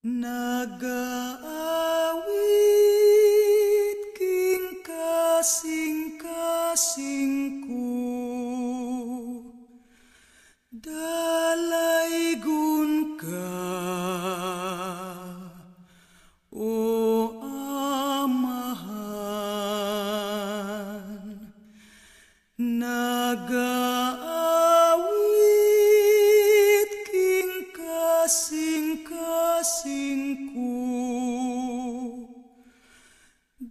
Nag-aawit king kasing-kasing ko, dalaygon ka, o Amahan. Nag-aawit king kasing-kasing ko,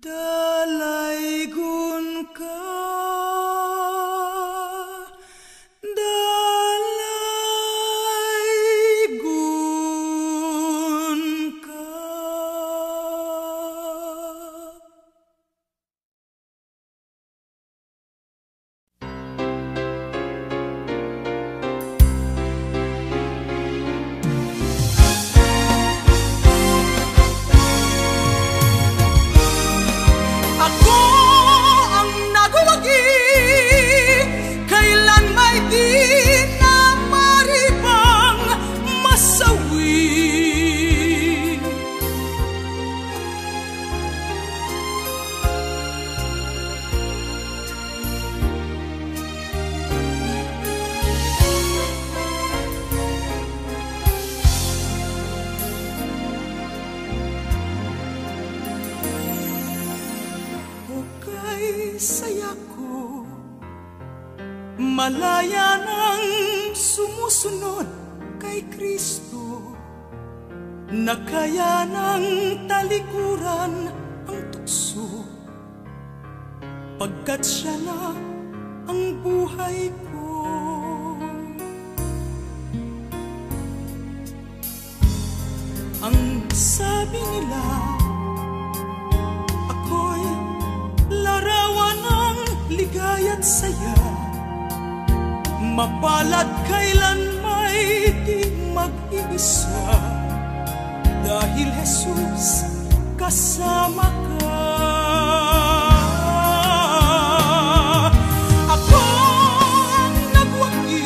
dalaygon ka, dalaygon ka. Ako ang nagawagi, kailan may di na maribang masawi. Saya ko, malaya ng sumusunod kay Kristo, na kaya ng talikuran ang tukso, pagkat siya na ang buhay ko. Ang sabi nila, larawan ng ligaya't saya, mapalad kailan may di mag-iisa, dahil Jesus kasama ka. Ako ang nagwagi,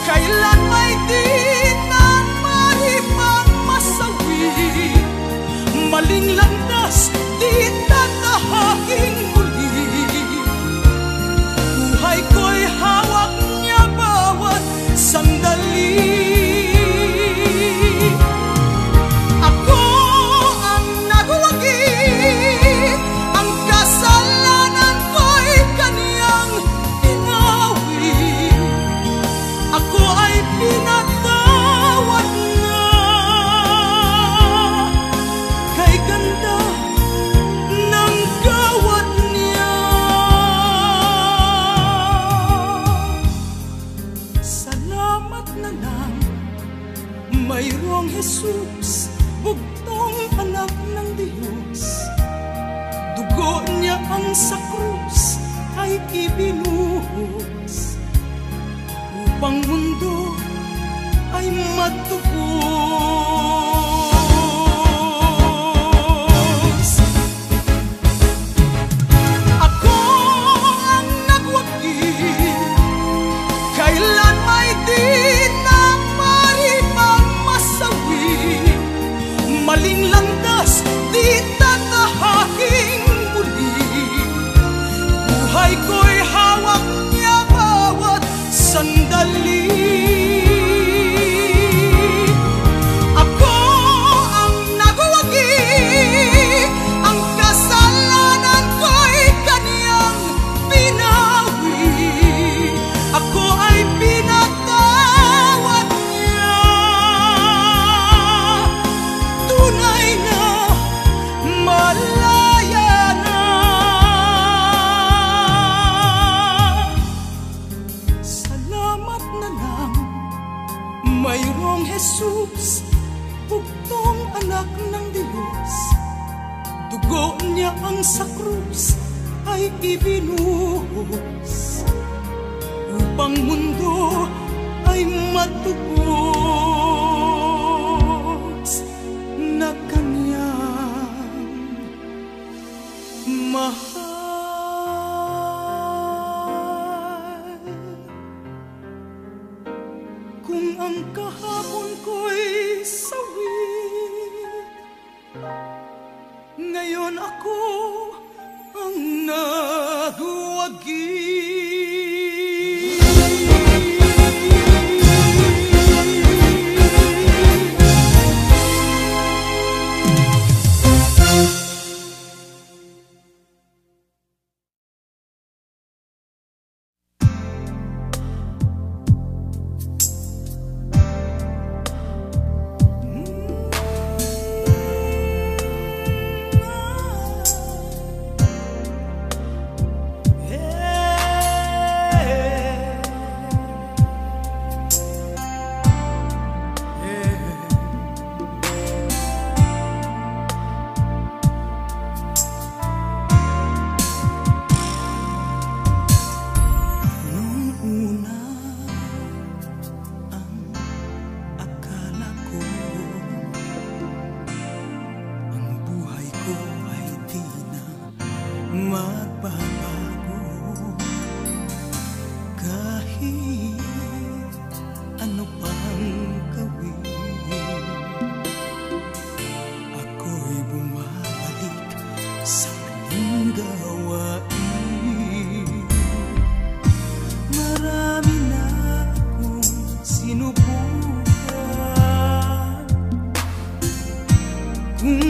kailan may di na maribang masawi, maling landas di tatahaking muli. Buhay ko'y hawak niya bawat sandali. Ako ang nagwagi, ang kasalanan ko'y kaniyang inawi. Ako ay pinatawad na, kay ganda ng gawad niya. Salamat na lang, mayroong Jesus, bugtong anak ng Diyos. Dugo niya ang sa krus ay ibinuhos, upang mundo ay matubos. Ako ang nagwagi, kailan may di na maribang masawi, maling landas di tatahaking muli. Buhay ko'y hawak niya bawat sandali. Ako ang nagwagi, ang kasalanan ko'y kaniyang pinawi. Ako ay pinatawad niya, tunay na malaya na. Salamat na lang, mayroong Jesus, bugtong anak ng Diyos. Dugo niya ang sa krus ay ibinuhos, upang mundo ay matubos, na kaniyang mahal. Kung ang kahapon ko'y sawi, ako ang naguwagi.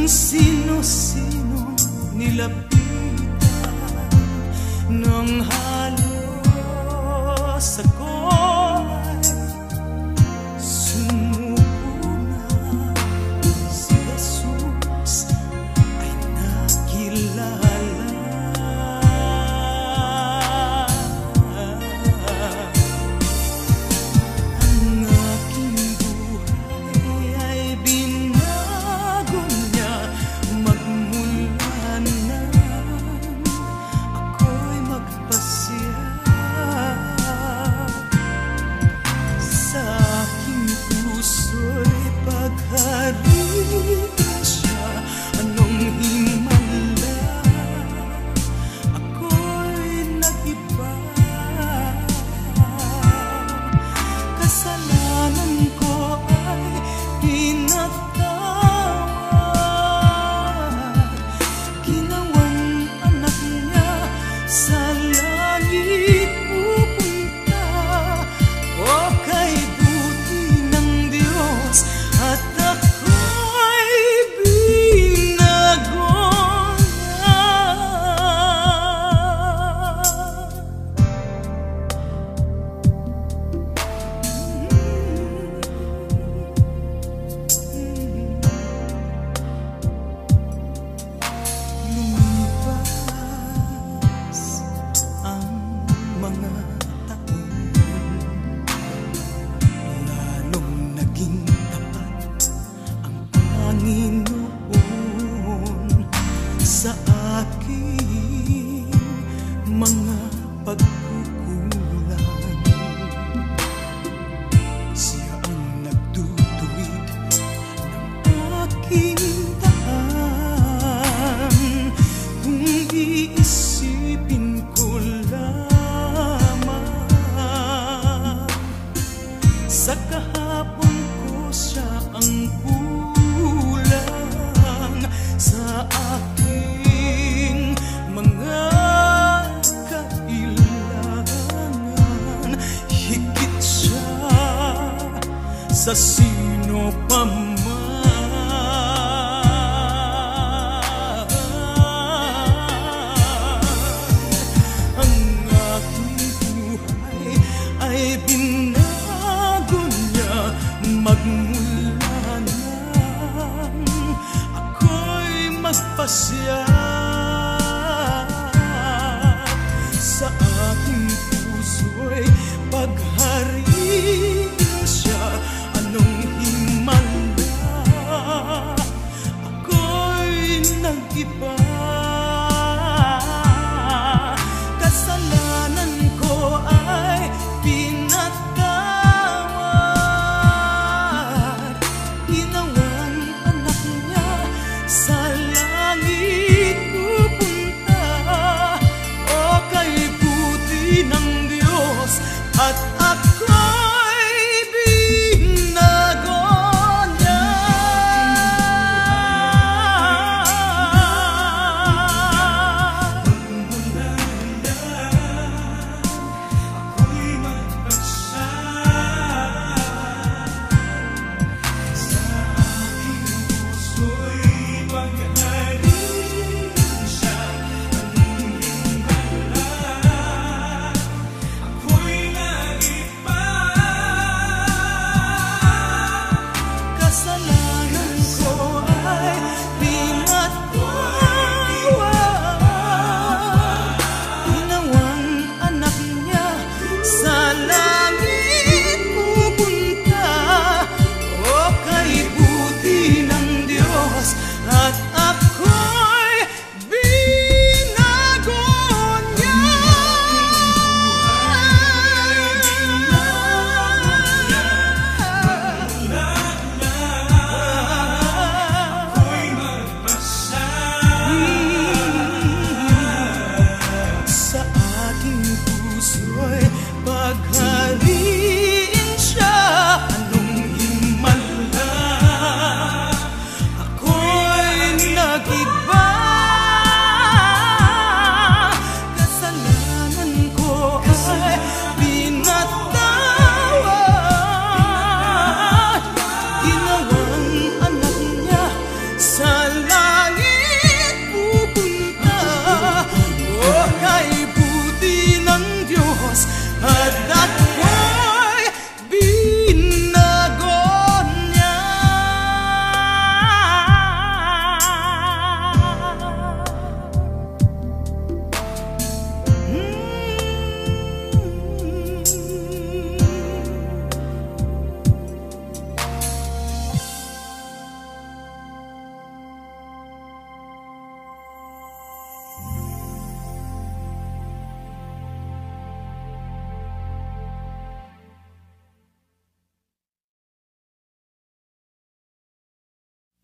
Sino-sino nilapitan ng halos ako ay sumuko na. Si Jesus ay nakilala. Ang aking buhay ay binago niya. Magmula na ako'y magpasya sa aking puso'y paghariin siya. Anong himala ako'y nag-iba. Kasalanan ko ay pinatawad. Ginawang anak niya sa langit pupunta. O kay buti ng Diyos at ako'y binago niya. Lumipas ang mga taon, lalong naging tapat ang Panginoon sa aking mga pagkukulang. Siya ang nagtutuwid ng aking daan. Kung iisipin ko lamang, sa kahapon ko siya ang kulang. Sa aking mga kailangan, higit siya sa sino pa man. Ang aking buhay ay binago niya. Magmula nang ako'y magpasya sa aking puso'y paghariin siya. Anong himala ako'y nag-iba. Kasalanan ko ay pinatawad. Ginawang anak niya sa langit pupunta. O kay buti ng Diyos at ako'y binago niya.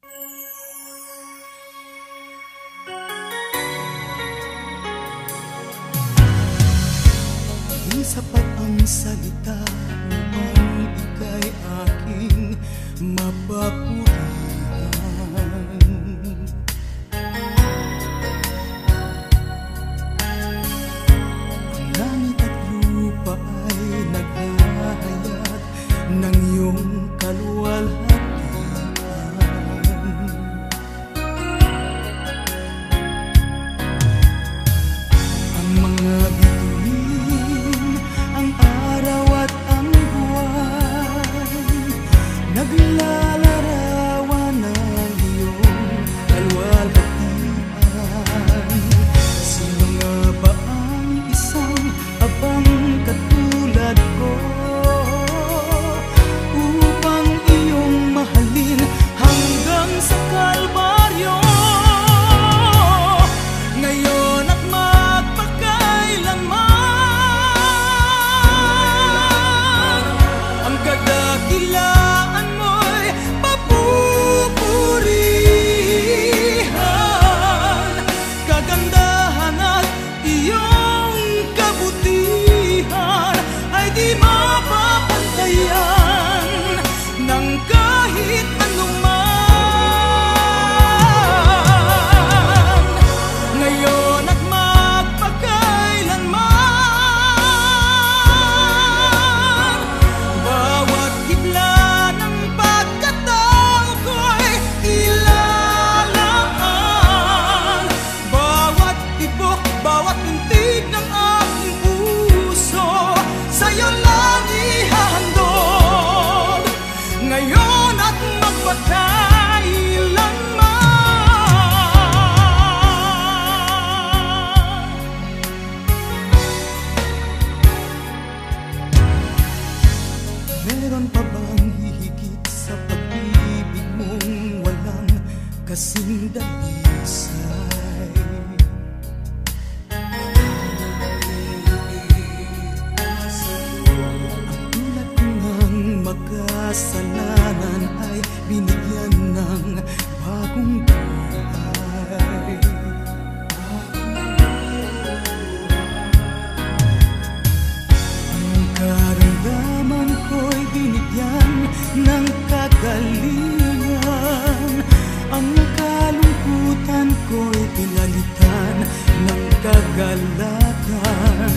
Di sapat ang salita upang ika'y aking mapapurihan. Ang langit at lupa ay naghahayag ng iyong kaluwalhatian. Ang mga bituin, ang araw at ang buwan, naglalarawan ng iyong kaluwalhatian. Sino nga ba ang isang abang katulad ko upang iyong mahalin hanggang sa Kalbaryo? Ngayon at magpakailanman, ang kadakilaan mo'y papupurihan. Kagandahan at iyong kabutihan ay di mapapantayan ng kahit anuman. Ngayon at magpakailanman, bawat hibla ng pagkatao ko'y ilalaan. Bawat tibok, bawat pintig ng aking puso, sa'yo lang ihahandog. Ngayon at magpakailanman. Meron pa bang hihigit sa pag-ibig mong walang kasing dalisay? Ang tulad ko ngang makasalanan ay binigyan ng bagong buhay. Ang karamdaman ko'y binigyan ng kagalingan. Ang kalungkutan ko'y pinalitan ng kagalakan.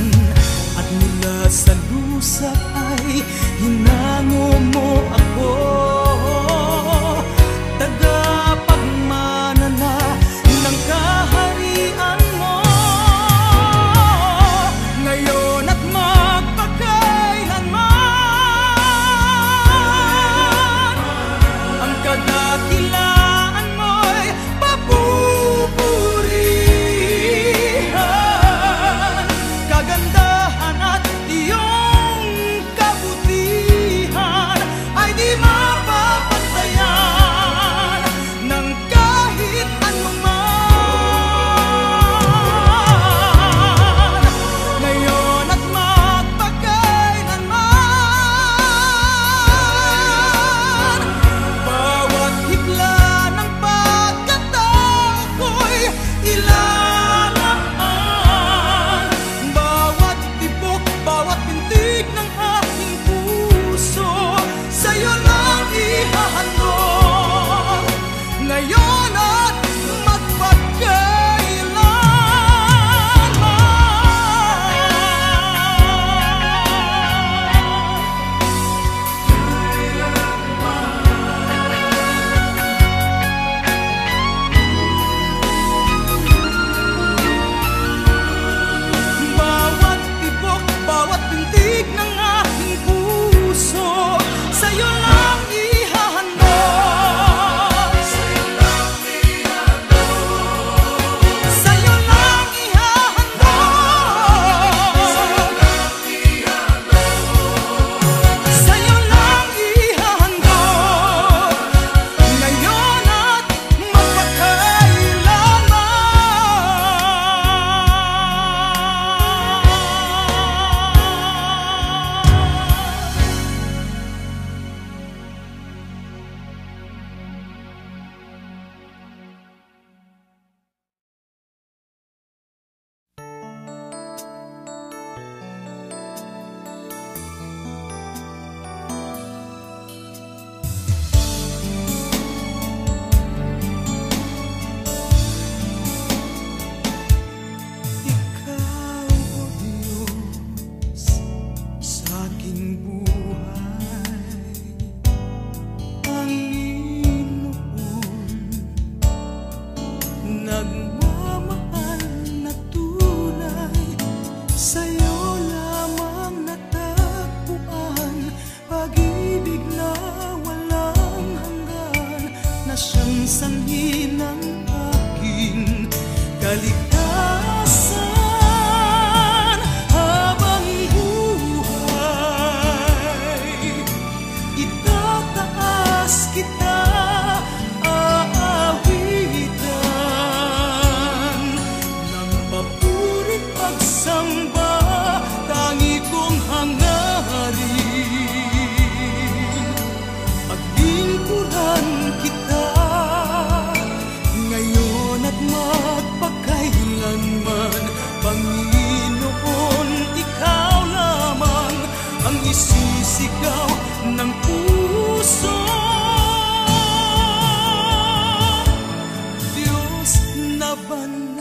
At mula sa lusak ay hinango mo ako, tagapagmana na ng kaharian mo. Ngayon at magpakailanman, ang kadakilaan mo'y papupurihan. Kagandahan at iyong kabutihan ay di mapapantayan ng kahit anuman. Ngayon at magpakailanman, bawat hibla siyang sanhi ng aking kaligtasan. Habang buhay, itataas kita, aawitan ng papuri pagsamba, tangi kong hangarin. Paglingkuran kita ngayon at magpakailanman, Panginoon, ikaw lamang ang isisigaw ng puso. Diyos na banal,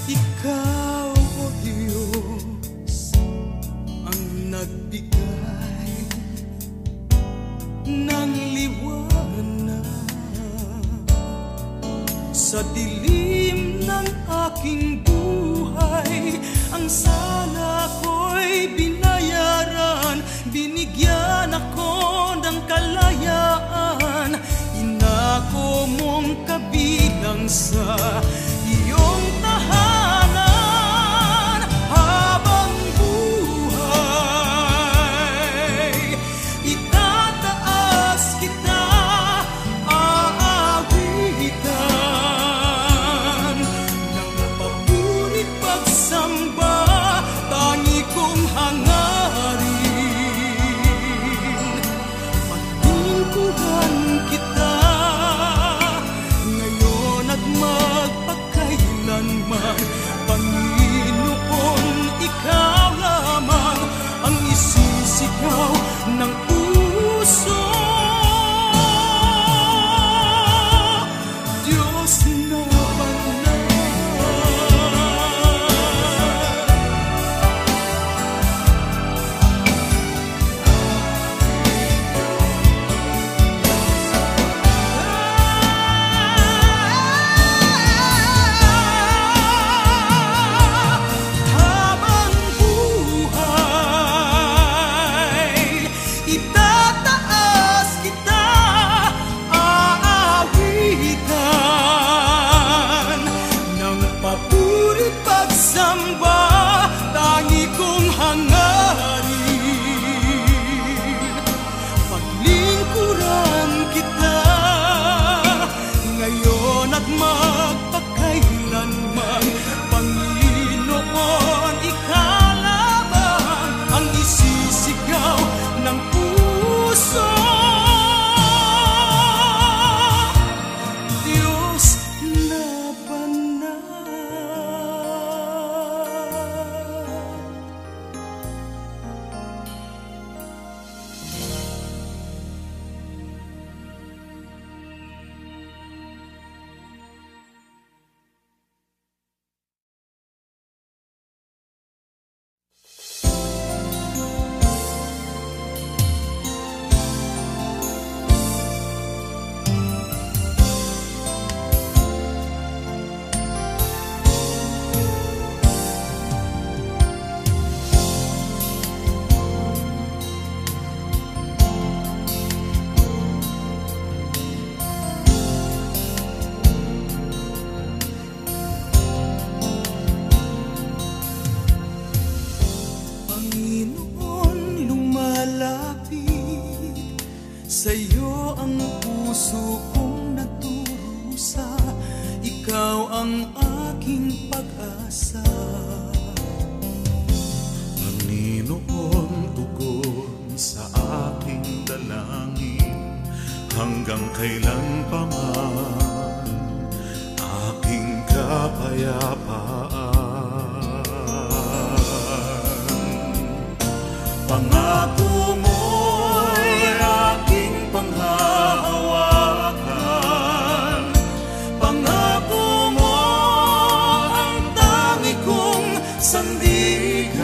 ikaw, O Diyos, ang nagbigay ng liwanag sa dilim ng aking buhay. Ang sala ko'y binayaran, binigyan ako ng kalayaan. Inako mong kabilang sa iyong tahanan. Habang buhay, itataas kita, aawitan ng papurit pagsamba, tangi kong hangarin. Paglingkuran kita ngayon at magpakailanman, Panginoon, ikaw lamang ang isisigaw ng puso. Diyos na banal, habang buhay, itataas kita, aawitan ng papurit pagsamba, tangi kong hangarin. Paglingkuran kita ngayon at magpakailanman, Panginoon, ikaw lamang ang isisigaw ng puso. Diyos na banal, Panginoon, lumalapit sa'yo ang puso kong nagdurusa. Ikaw ang aking pag-asa. Panginoon, tugon sa aking dalangin, hanggang kailan pa man aking kapayapaan. Pangako mo'y aking panghahawakan, pangako mo ang tangi kong sandigan,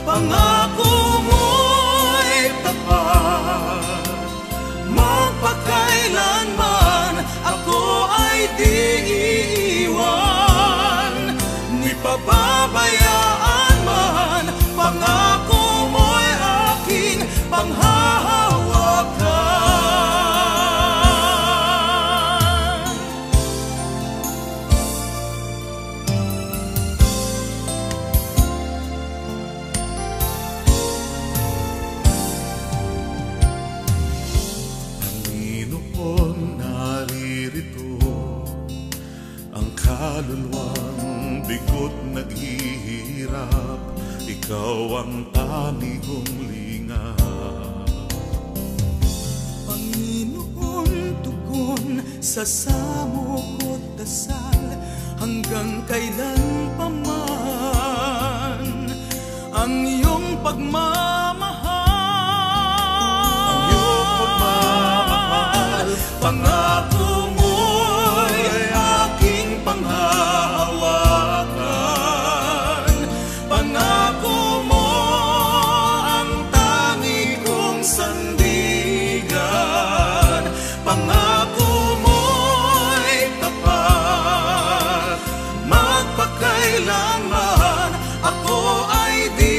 pangako mo'y tapat, magpakailanman ako ay di iiwan, ni pababayaan man. Pangako mo'y aking panghahawakan. Panginoon, naririto ang kaluluwang bigo't naghihirap. Ikaw ang tanging kong lingap. Panginoon, tugon sa samo ko't dasal, hanggang kailan pa man ang iyong pagmamahal. Ang iyong pagmamahal, Pangako mo'y aking panghahawakan. Pangako mo ang tangi kong sandigan. Pangako mo'y tapat, magpakailanman ako ay di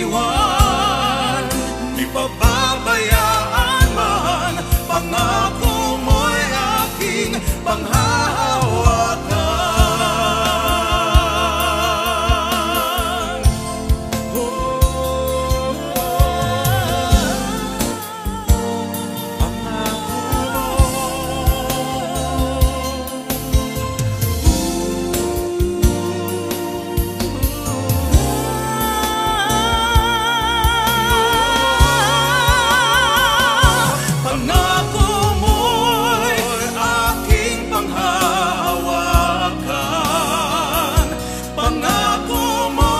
iiwan, di pababayaan man. Pangako mo'y aking panghahawakan. Pangako mo'y aking panghahawakan. Pangako mo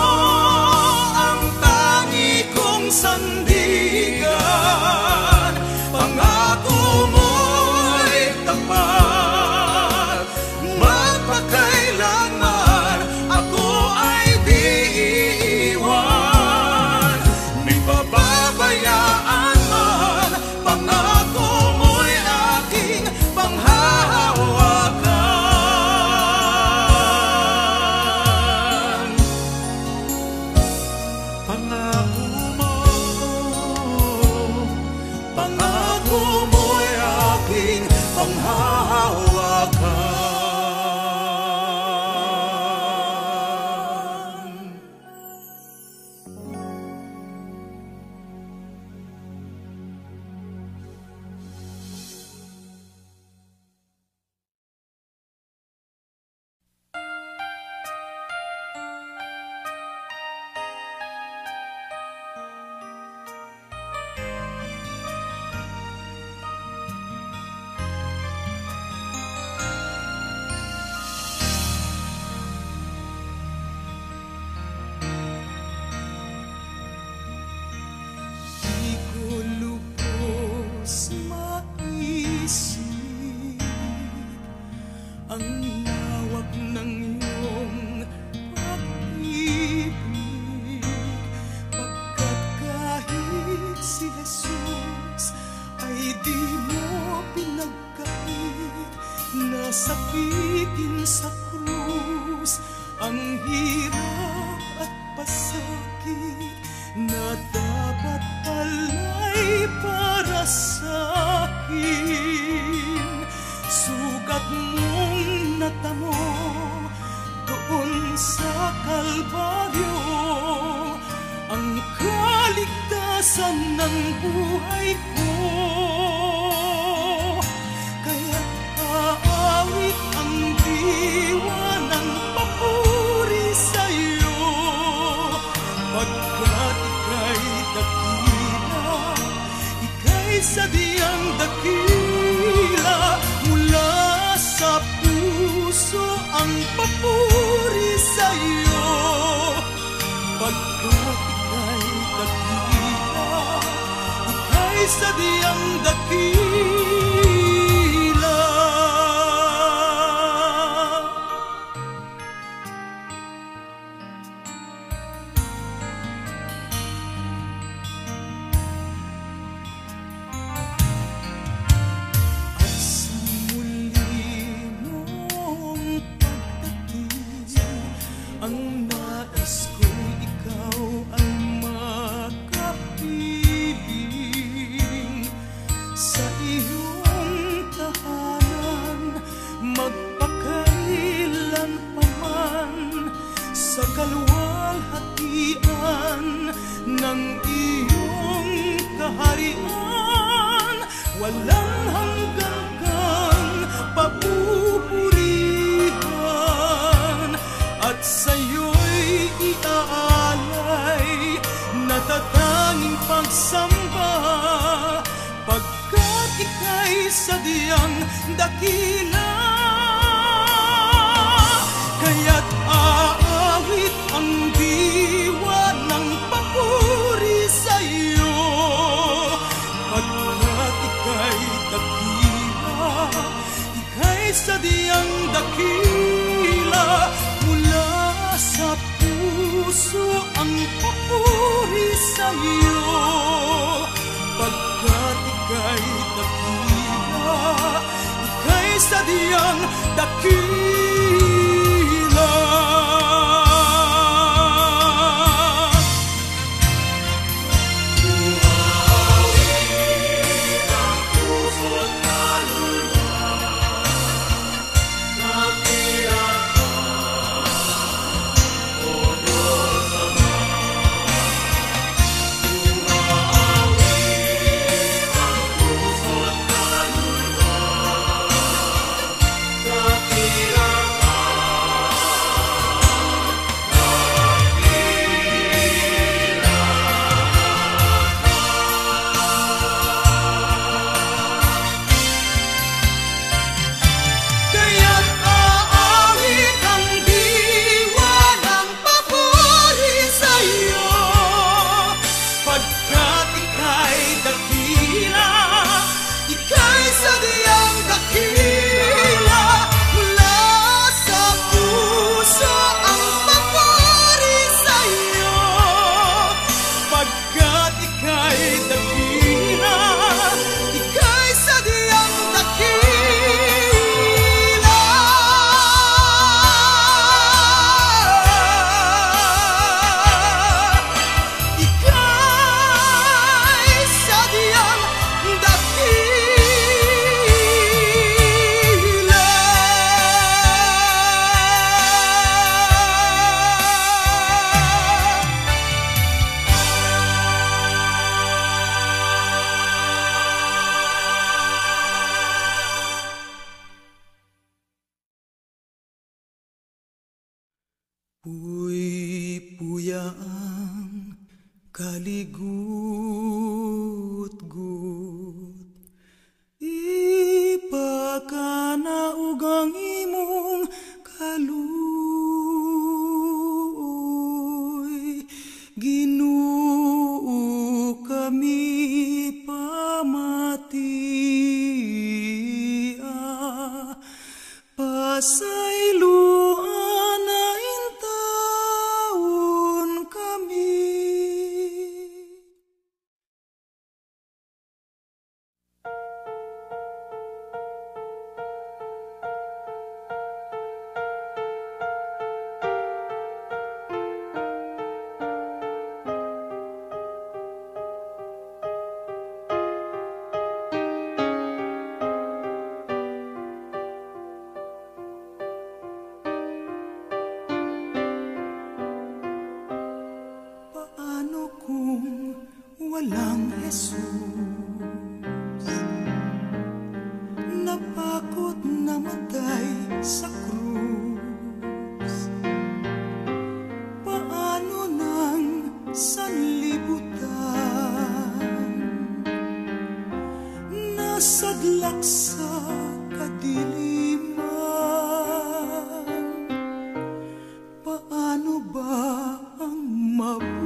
ang tangi kong sandigan. Pangako mo'y tapat, magpakailanman ako ay di iiwan, di pababayaan man. Pangako mo'y aking panghahawakan. pangako mo, Pangako mo'y aking panghahawakan. Di ko lubos maisip ang lawak ng iyong pag-ibig, pagkat kahit si Jesus ay di mo pinagkait, nasakitin sa krus ang hirap at pasakit na dapat pala'y para sa'kin. Sugat mong natamo doon sa Kalbaryo, ang kaligtasan ng buhay ko. Kaya't aawit ang diwa ng papuri sa'yo, pagkat ika'y dakila, ika'y sadyang dakila. Mula sa puso ang papuri sa'yo, pagkat ika'y dakila, ika'y sadyang dakila. At sa muli ng iyong kaharian, walang hanggang kang papupurihan, at sa'yo'y iaalay natatanging pagsamba, pagkat ika'y sadyang dakila. Kaya't aawit ang diwa ng papuri sa'yo, pagkat ika'y dakila, ika'y sadyang dakila. Mula sa puso ang papuri sa'yo, pagkat ika'y dakila, ika'y sadyang dakila. Puy-puya ang kaligut-gut, ipakanaug ang imong kaluoy. Ginoo kami pamatia, pasayloan walang Jesus, napakot namatay sa krus. Paano ng sanlibutan, nasadlak sa kadiliman? Paano ba ang mabuhay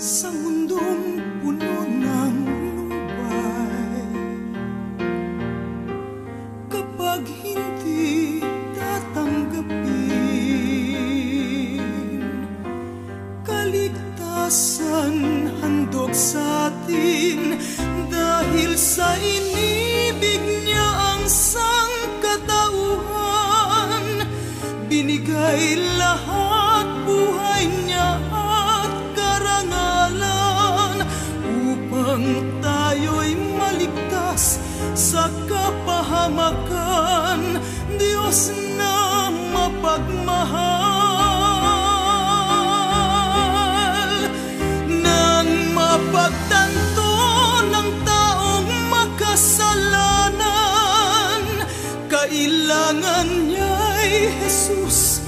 sa mundong puno ng lumbay, kapag hindi tatanggapin kaligtasan handog sa atin? Dahil sa inibig niya ang sangkatauhan, binigay lahat buhay niya at karangalan, upang tayo'y maligtas sa kapahamakan. Diyos na mapagmahal, Kailangan niya'y Jesus,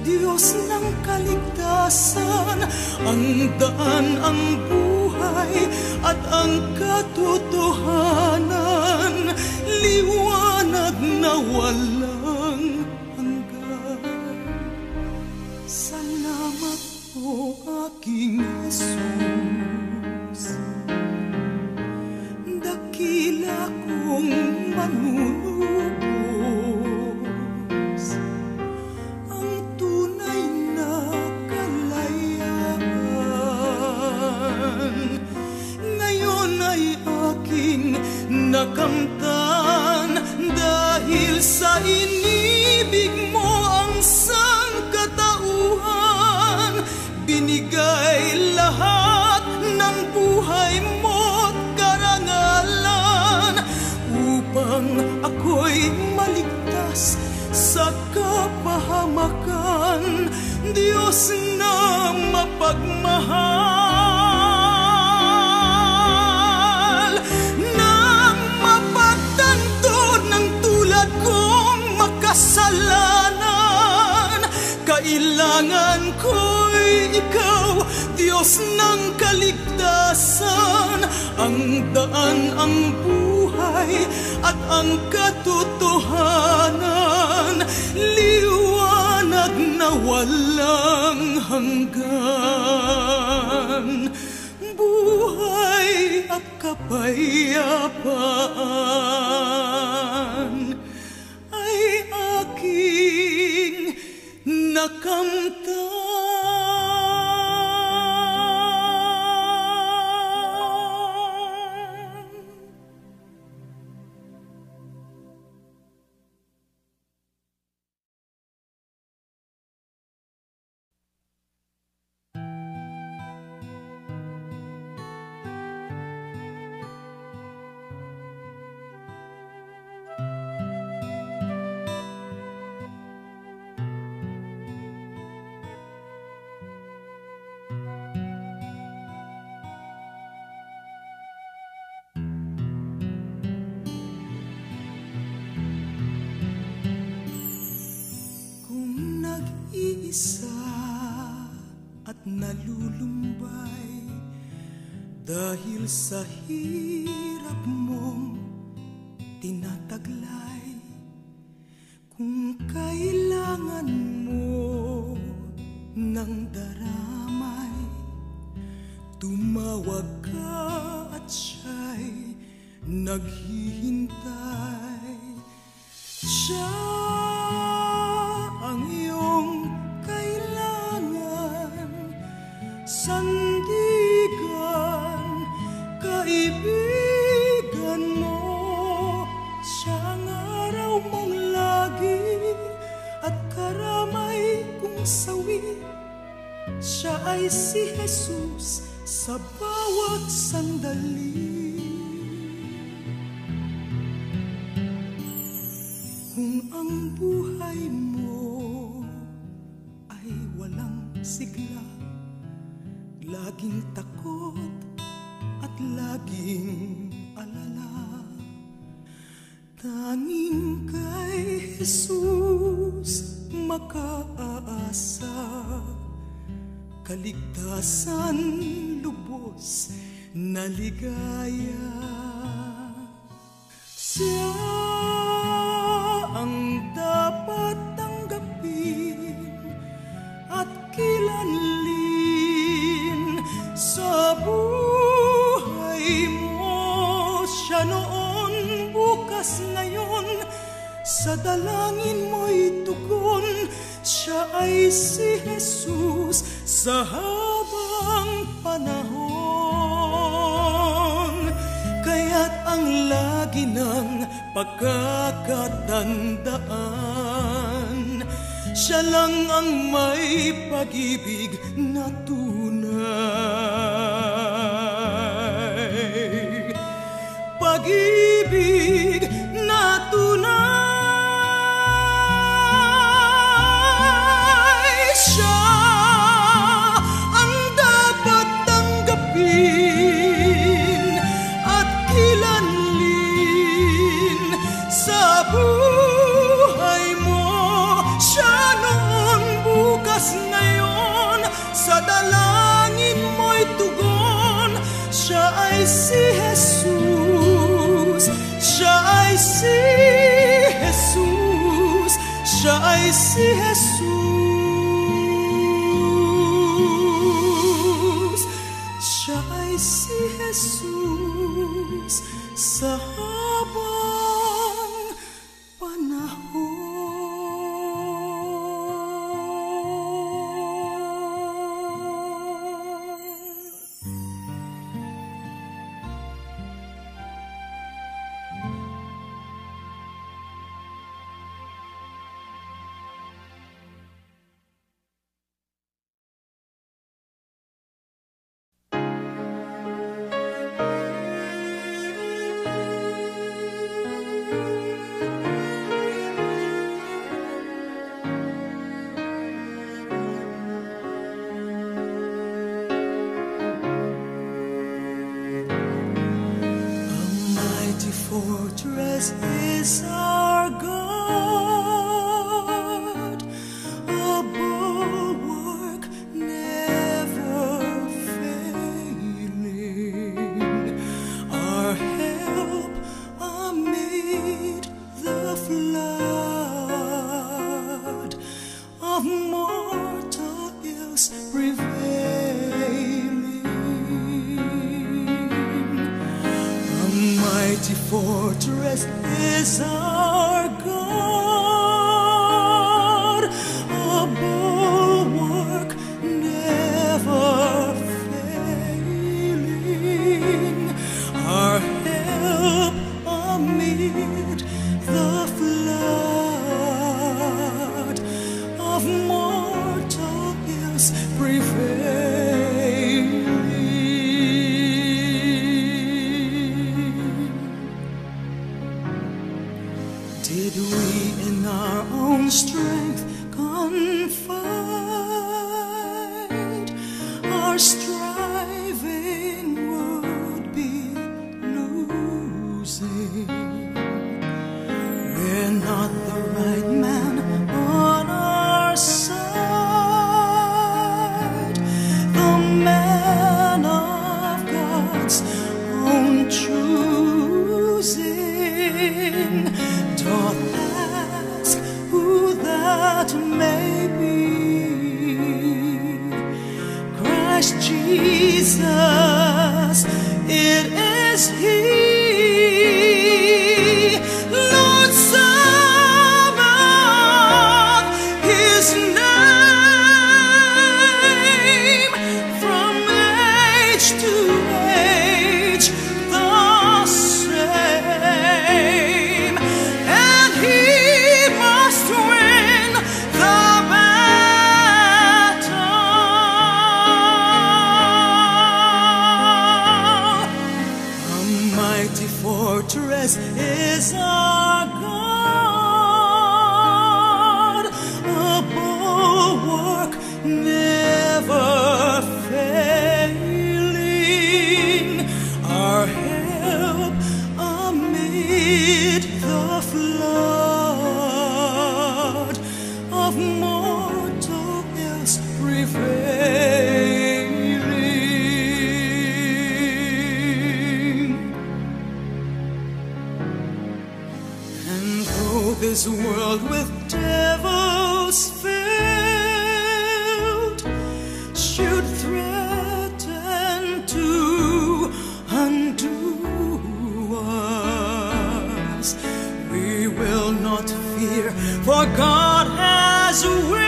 Diyos ng kaligtasan, ang daan, ang buhay at ang katotohanan, liwanag na walang hanggan. Salamat po aking Jesus, dakila kong manunubos, ang tunay na kalayaan. Ngayon ay aking nakamtan dahil sa inibig mo ang sangkatauhan. Binigay lahat ng buhay mo't karangalan upang ako'y maligtas sa kapahamakan. Diyos na mapagmahal, nang mapagtanto ng tulad kong makasalanan, kailangan ko'y ikaw, Diyos ng kaligtasan, ang daan, ang buhay at ang katotohanan, liwanag na walang hanggan, buhay at kapayapaan ay aking nakamtan. Isa at nalulumbay dahil sa hirap mong tinataglay. Kung kailangan mo ng daramay, tumawag ka at siya'y naghihintay. Siya ang iyong sandigan, kaibigan mo, siyang araw mong lagi at karamay kong sawi. Siya ay si Jesus sa bawat sandali. Kung ang buhay mo ay walang sigla, laging takot at laging alala, tanging kay Jesus makaasa, kaligtasan lubos na ligaya. Siya ang dapat tanggapin at kilanlin sa buhay mo. Siya noon, bukas, ngayon, sa dalangin mo'y tugon. Siya ay si Jesus sa habang panahon. Kaya't ang lagi ng pagkakatandaan, siya lang ang may pag-ibig na tunay, pag-ibig na tunay. Siya ang dapat tanggapin at kilanlin sa buhay sa dalangin mo'y tugon. Siya ay si Jesus, siya ay si Jesus, siya ay si Jesus, siya ay si Jesus sa habang panahon. Fortress is our God, a bulwark never failing, our help amid the flood of mortal ills prevailing. Mighty fortress is our God, a bulwark never failing, our help amid the flood of mortal ills prevailing. Did we in our own strength confide, our striving would be losing. We're not the right man on our side, the man of God's own choosing. Doth ask who that may be. Christ Jesus, it is He. Lord Sabaoth, His name, from age to age the same. He must win the battle. A mighty fortress is our God, a bulwark never failing, our help amid the flood of mortal ills prevailing. And though this world with devils filled should threaten to undo us, we will not fear, for God has willed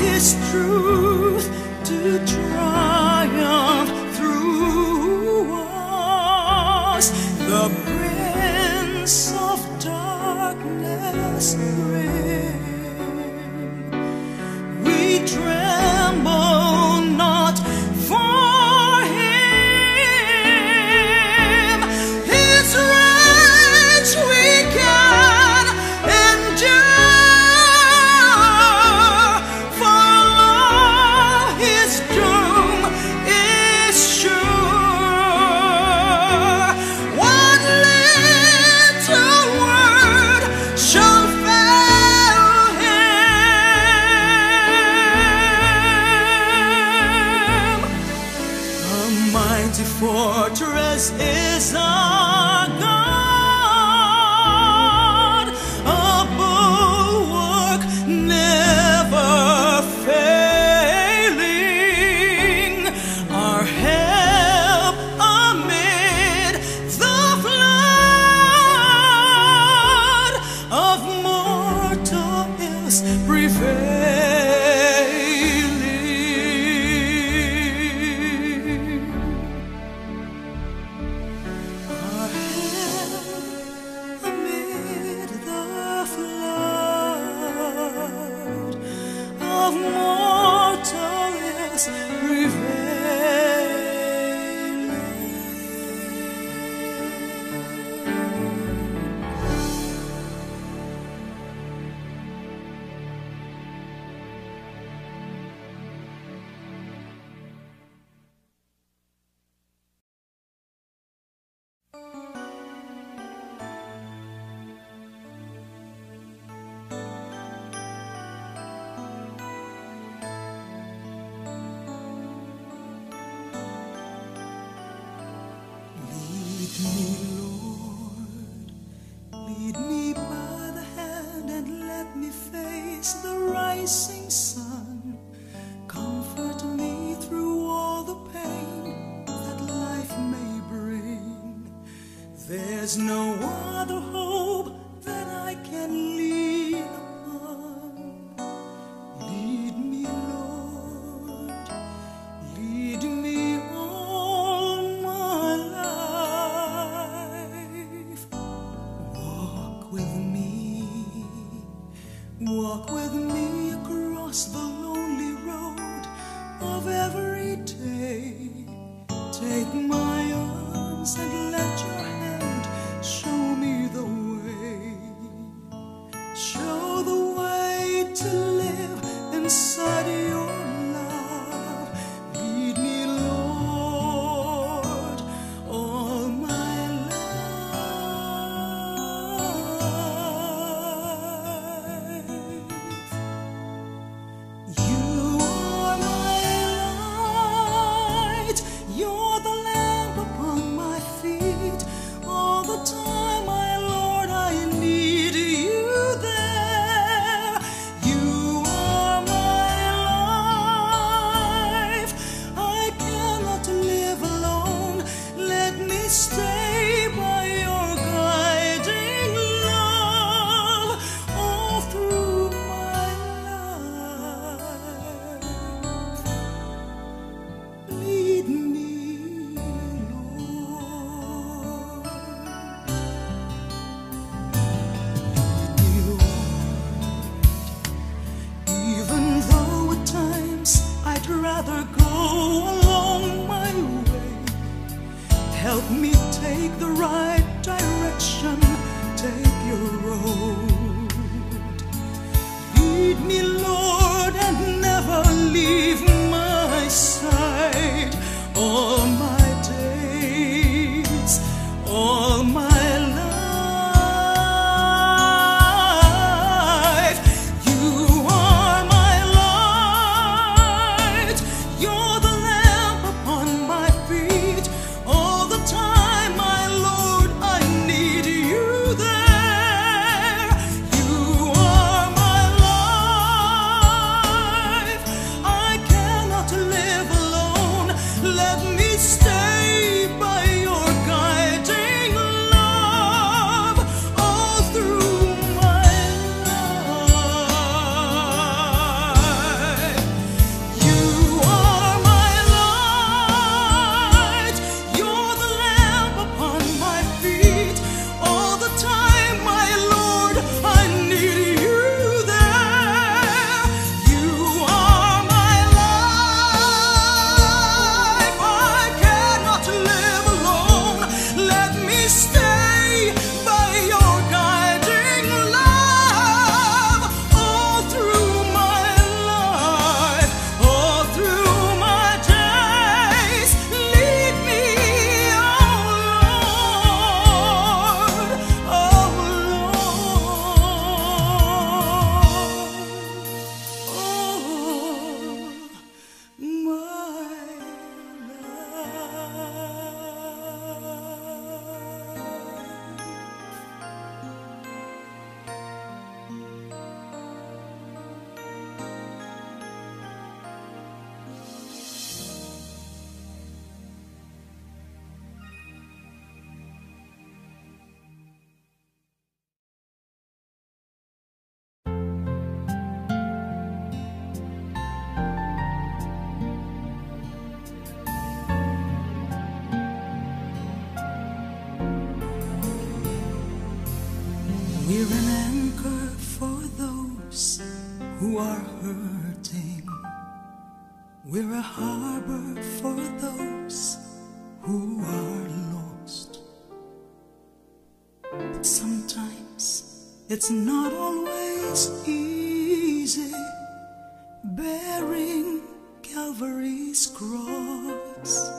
His truth to triumph through us. The prince of darkness grim, we tremble not for Him. His rage we can endure, for all His doom is sure. One Lead me by the hand and let me face the rising sun. Comfort me through all the pain that life may bring. There's no other hope that I can lean upon. Lead me, Lord, lead me all my life. Walk with me across the lonely road of every day. Take my arms and let your hand show me the way. Show the way to live inside your love. Lead me, Lord, all my life. You are my light. You're the lamp upon my feet. All the time, my Lord, I need you there. You are my life. I cannot live alone. Let me stay by your guiding love all through my life. Lead me, Lord. Even though at times I'd rather go along my way, help me take the right direction, take your road. Lead me, Lord, and never leave my side. All my days, all my life. You are my light. You're the lamp upon my feet. All the time, my Lord, I need you there. You are my life. I cannot live alone. Let me stay by your guiding love all through my life. You are my light. You're the lamp upon my feet. All the time, my Lord, I need you there. You are my life. I cannot live alone. Let me stay by your guiding love all through my life, all through my days. Lead me, oh Lord, oh We're an anchor for those who are hurting. We're a harbor for those who are lost. But sometimes it's not always easy bearing Calvary's cross.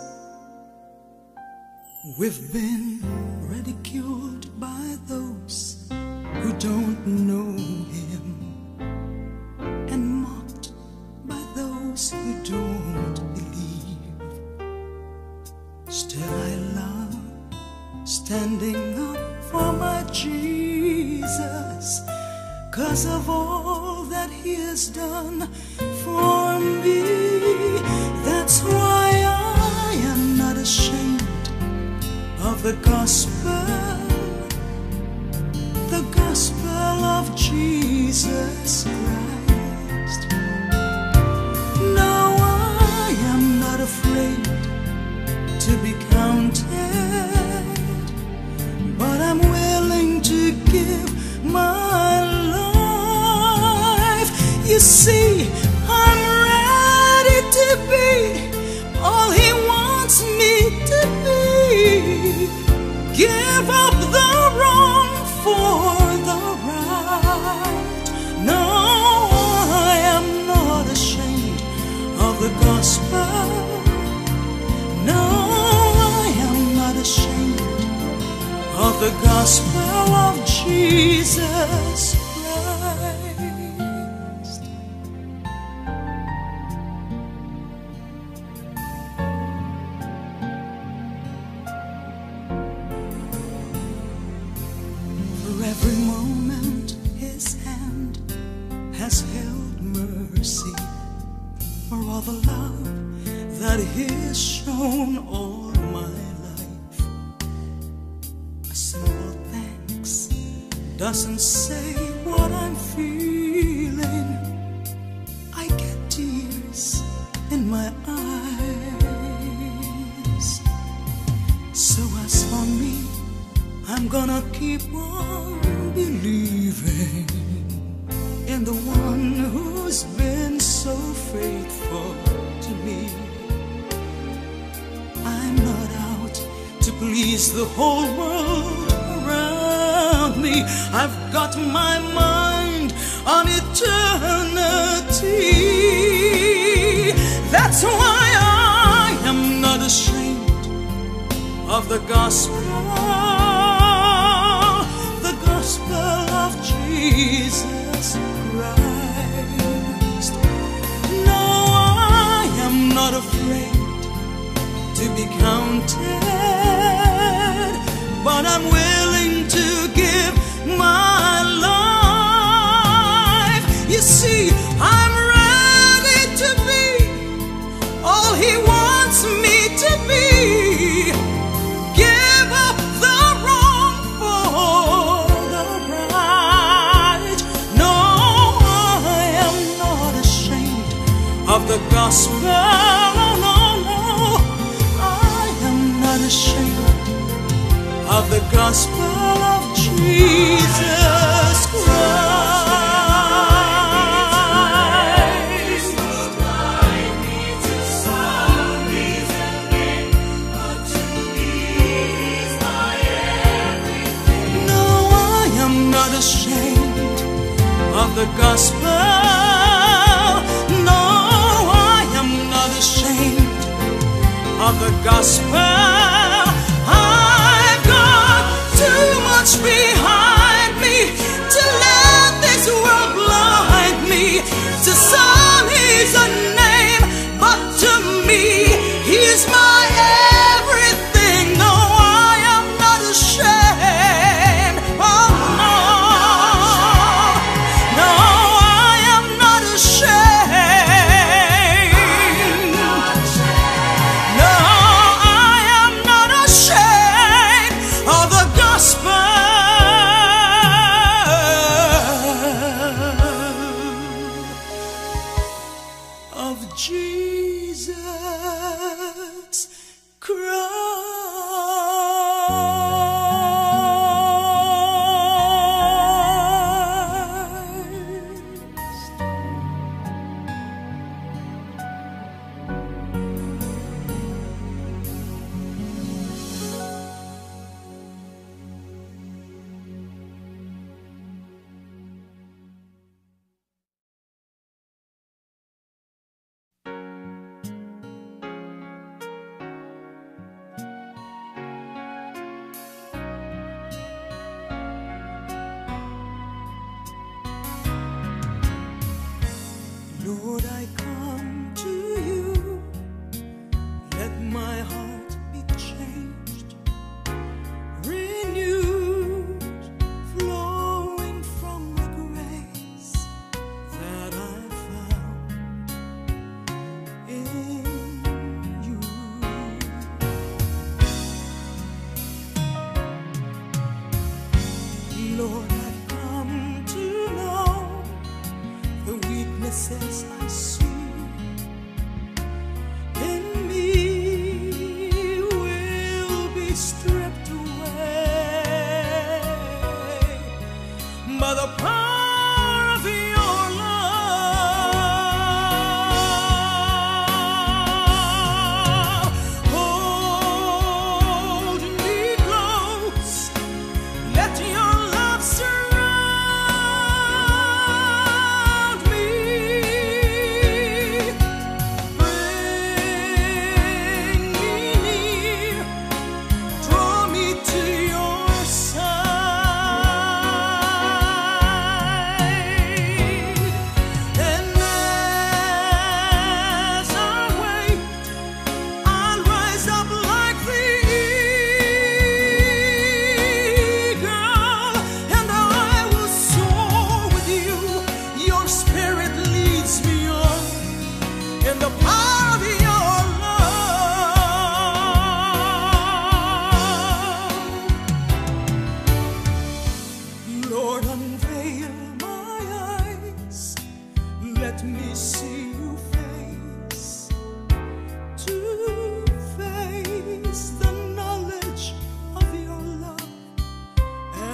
We've been ridiculed by those who don't know him, and mocked by those who don't believe. Still I love standing up for my Jesus. Jesus, 'cause of all that he has done for me. That's why I am not ashamed of the gospel of Jesus Christ. No, I am not afraid to be counted, but I'm willing to give my life. You see, I'm ready to be all he wants me to be. Give up the wrong for the right. No, I am not ashamed of the gospel. No, I am not ashamed of the gospel of Jesus Christ. For every moment his hand has held mercy, for all the love that he has shown all my life. A simple thanks doesn't say what I'm feeling. I get tears in my eyes. So as for me, I'm gonna keep on believing in the one who's been so faithful to me. I'm not out to please the whole world around me. I've got my mind on eternity. That's why I am not ashamed of the gospel of Jesus Christ. No, I am not afraid to be counted, but I'm willing to give my life. You see, I'm ready to be all he wants me to be. Give up the wrong for the right. No, I am not ashamed of the gospel. No, no, I am not ashamed of the gospel of Jesus Christ. No, I am not ashamed of the gospel. No, I am not ashamed of the gospel. I've got too much behind me to let this world blind me. To some he's a name, but to me he's my everything. No, I am not ashamed. Oh no, no, I am not ashamed. No, I am not ashamed of the gospel of Jesus Christ.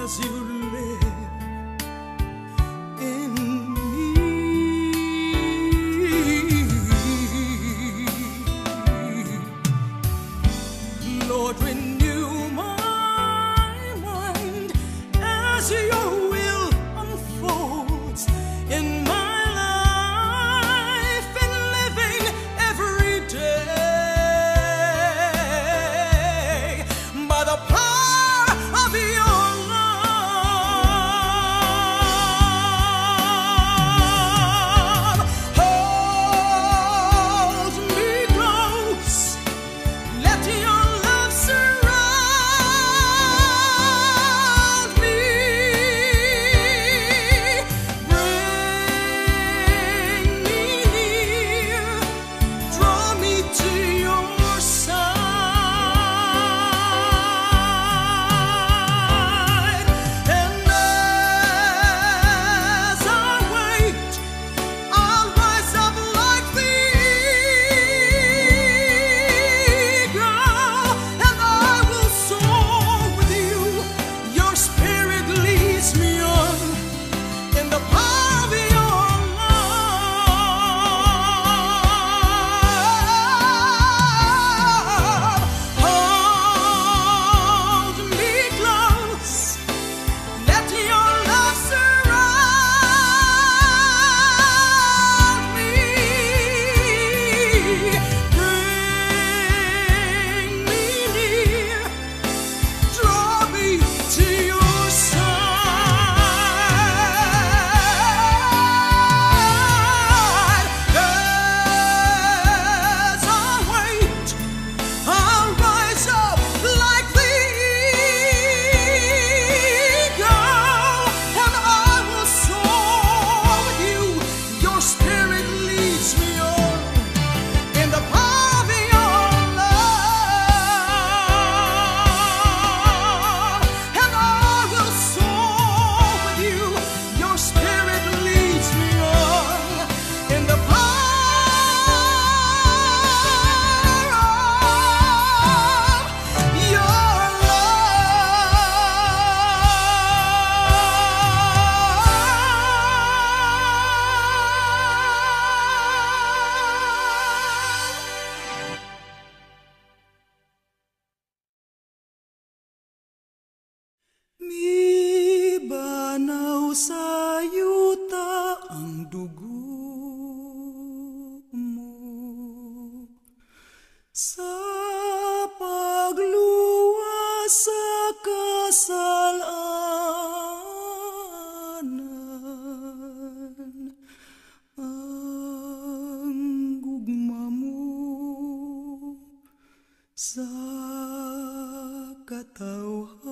as you live in me. Lord, renew my mind as your will unfolds in my life and living every day by the power of your love. Hold me close, let your love surround me. Bring me near, draw me to your side. And as I wait, I'll rise up like the eagle, and I will soar with you. Your spirit leads me on in the power of your love. Hold me close, let your love surround me. Bring me near, draw me to your side. As I wait, I'll rise up like the eagle, and I will soar with you. Your spirit leads me on in the power of your love, and I will soar with you. Your spirit leads me on in the power of your Mibanaw sa yuta ang dugo mo sa pagluwas sa kasalanan. Ang gugma mo sa katawhan